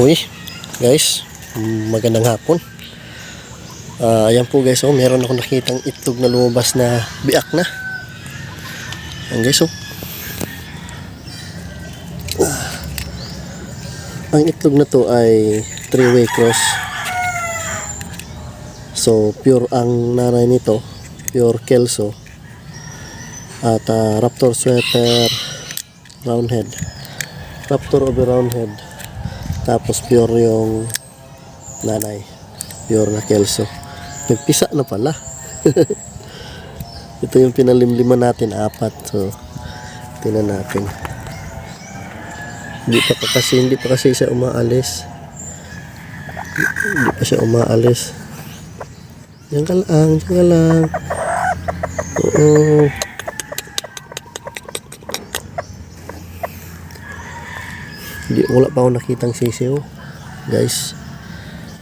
Uy guys, magandang hapon. Ayan po guys, meron ako nakitang itlog na lumabas na biak na. Ayan guys, ang itlog na to ay 3-way cross. So pure ang nanay nito, pure Kelso at Raptor sweater roundhead, Raptor over roundhead. Tapos pure yung nanay, pure na Kelso. Nagpisa na pala. Ito yung pinalimliman natin, 4. So tingnan natin. Hindi pa kasi siya umaalis. Hindi pa siya umaalis. Diyan ka lang. Oo. Wala pa ako nakitang sisiw guys,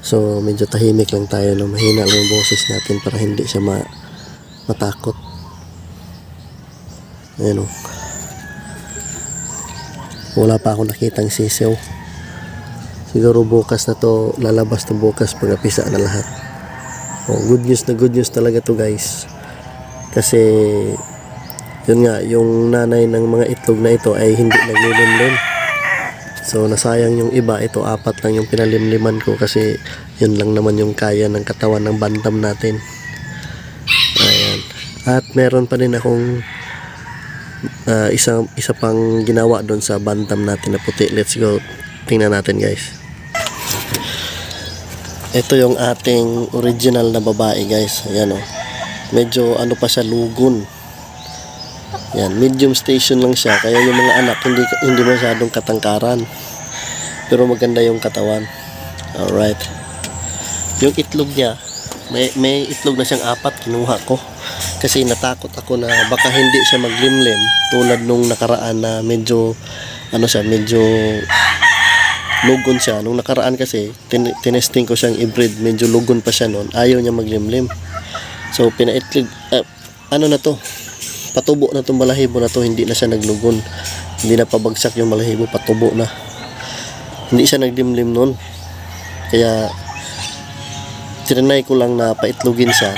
so medyo tahimik lang tayo, no? Mahina lang yung boses natin para hindi siya matakot. Ayan, wala pa ako nakitang sisiw. Siguro bukas na to, lalabas to bukas pag napisa na lahat. Good news talaga to guys, kasi yun nga, yung nanay ng mga itlog na ito ay hindi naglilimlim. So nasayang yung iba, ito 4 lang yung pinalimliman ko kasi yun lang naman yung kaya ng katawan ng bantam natin. Ayan. At meron pa din akong isa pang ginawa doon sa bantam natin na puti. Let's go, tingnan natin guys. Ito yung ating original na babae guys. Ayan, medyo ano pa siya, lugon. Yan, medium station lang siya, kaya yung mga anak hindi masyadong katangkaran. Pero maganda yung katawan. Alright. Yung itlog niya, may itlog na siyang 4, kinuha ko. Kasi natakot ako na baka hindi siya maglimlim tulad nung nakaraan na medyo medyo lugon siya. Nung nakaraan kasi, tinesting ko siyang i-breed, medyo lugon pa siya noon. Ayaw niya maglimlim. So, pinaitlog, patubo na itong balahibo na to, hindi na siya naglugon, hindi na pabagsak yung balahibo, patubo na, hindi siya naglimlim nun. Kaya tinanay ko lang na paitlogin siya,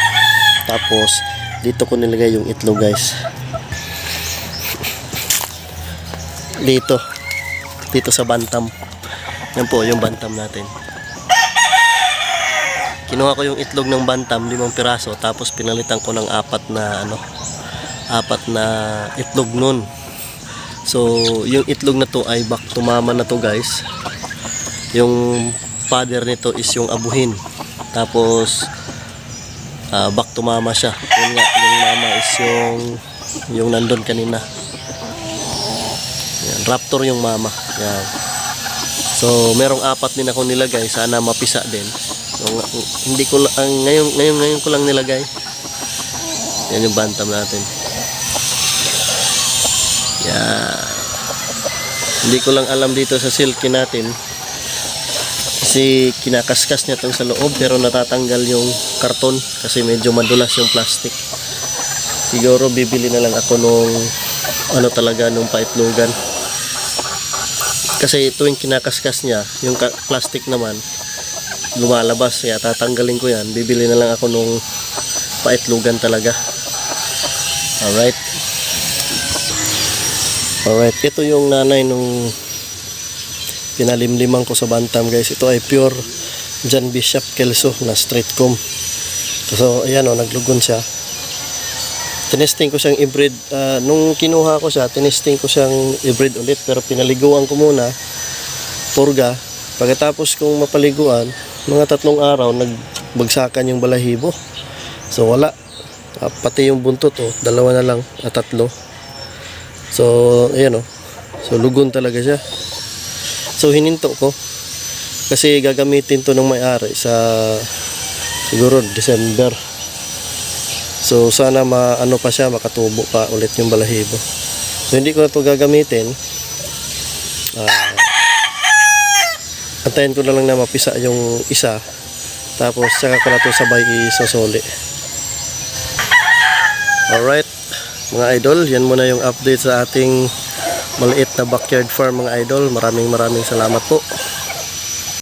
tapos dito ko nilagay yung itlog guys, dito sa bantam. Yan po yung bantam natin. Kinuha ko yung itlog ng bantam, 5 piraso, tapos pinalitan ko ng 4 na itlog nun. So yung itlog na to ay back to mama na to guys. Yung father nito is yung abuhin, tapos back to mama siya. Yun nga, yung mama is yung nandun kanina. Yan, Raptor yung mama. Yan. So merong 4 din ako nilagay, sana mapisa din. So, hindi ko ngayon ko lang nilagay. Yan yung bantam natin. Yeah. Hindi ko lang alam dito sa silky natin kasi kinakaskas niya itong sa loob, pero natatanggal yung karton kasi medyo madulas yung plastic. Siguro bibili na lang ako nung nung paitlogan, kasi tuwing kinakaskas niya yung plastic naman lumalabas, kaya tatanggalin ko yan. Bibili na lang ako nung paitlogan talaga. Alright, ito yung nanay nung pinalimliman ko sa bantam guys. Ito ay pure John Bishop Kelso na straight comb. So ayan, naglugon siya. Tinesting ko siyang i-breed, nung kinuha ko siya, tinesting ko siyang i-breed ulit, pero pinaliguan ko muna, purga. Pagkatapos kong mapaliguan, mga 3 araw nagbagsakan yung balahibo. So wala, pati yung buntot, 2 na lang at 3. So ayan, so lugon talaga siya. So hininto ko kasi gagamitin to ng may-ari sa siguro December. So sana pa siya, makatubo pa ulit yung balahibo. So hindi ko na to gagamitin. Antayin ko na lang na mapisa yung isa Tapos saka ko na to sabay isosoli. Alright, mga idol, yan muna yung update sa ating maliit na backyard farm mga idol. Maraming salamat po.